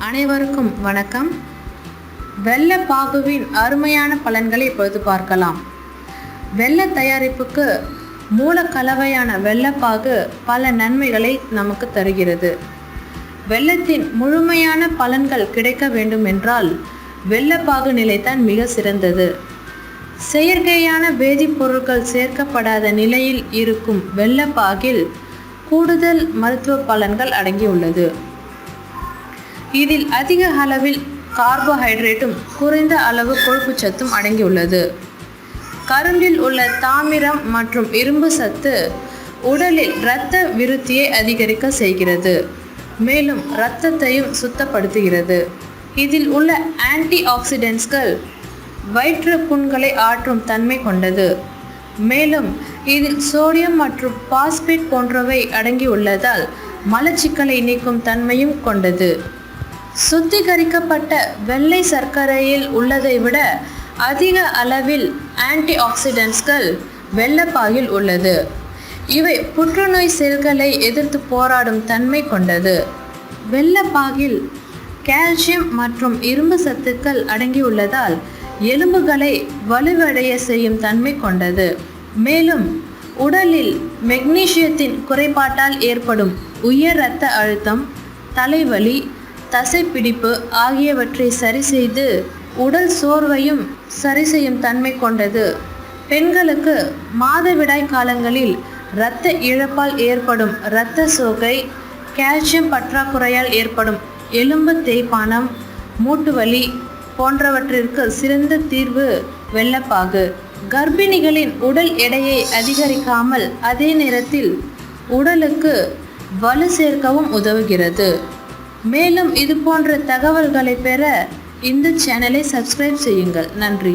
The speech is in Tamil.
அனைவருக்கும் வணக்கம். வெல்லப்பாகுவின் அருமையான பலன்களை இப்பொழுது பார்க்கலாம். வெல்ல தயாரிப்புக்கு மூல கலவையான வெல்லப்பாகு பல நன்மைகளை நமக்கு தருகிறது. வெல்லத்தின் முழுமையான பலன்கள் கிடைக்க வேண்டும் என்றால் வெல்லப்பாகு நிலைதான் மிக சிறந்தது. செயற்கையான வேதிப்பொருட்கள் சேர்க்கப்படாத நிலையில் இருக்கும் வெல்லப்பாகில் கூடுதல் மருத்துவ பலன்கள் அடங்கியுள்ளது. இதில் அதிக அளவில் கார்போஹைட்ரேட்டும் குறைந்த அளவு கொழுப்புச்சத்தும் அடங்கியுள்ளது. கரும்பில் உள்ள தாமிரம் மற்றும் இரும்பு சத்து உடலில் இரத்த விருத்தியை அதிகரிக்க செய்கிறது. மேலும் இரத்தத்தையும் சுத்தப்படுத்துகிறது. இதில் உள்ள ஆன்டி ஆக்சிடென்ட்ஸ்கள் வயிற்று புண்களை ஆற்றும் தன்மை கொண்டது. மேலும் இதில் சோடியம் மற்றும் பாஸ்பேட் போன்றவை அடங்கியுள்ளதால் மலச்சிக்கலை நீக்கும் தன்மையும் கொண்டது. சுத்திகரிக்கப்பட்ட வெள்ளை சர்க்கரையில் உள்ளதை விட அதிக அளவில் ஆன்டி ஆக்சிடென்ட்ஸ்கள் வெல்லப்பாகில் உள்ளது. இவை புற்றுநோய் செல்களை எதிர்த்து போராடும் தன்மை கொண்டது. வெல்லப்பாகில் கால்சியம் மற்றும் இரும்பு சத்துக்கள் அடங்கியுள்ளதால் எலும்புகளை வலுவடைய செய்யும் தன்மை கொண்டது. மேலும் உடலில் மெக்னீசியத்தின் குறைபாட்டால் ஏற்படும் உயர் இரத்த அழுத்தம், தலைவலி, தசைப்பிடிப்பு ஆகியவற்றை சரி செய்து உடல் சோர்வையும் சரி செய்யும் தன்மை கொண்டது. பெண்களுக்கு மாதவிடாய் காலங்களில் இரத்த இழப்பால் ஏற்படும் இரத்த சோகை, கால்சியம் பற்றாக்குறையால் ஏற்படும் எலும்பு தேய்மானம், மூட்டுவலி போன்றவற்றிற்கு சிறந்த தீர்வு வெல்லப்பாகு. கர்ப்பிணிகளின் உடல் எடையை அதிகரிக்காமல் அதே நேரத்தில் உடலுக்கு வலு சேர்க்கவும் உதவுகிறது. மேலும் இது போன்ற தகவல்களை பெற இந்த சேனலை சப்ஸ்கிரைப் செய்யுங்கள். நன்றி.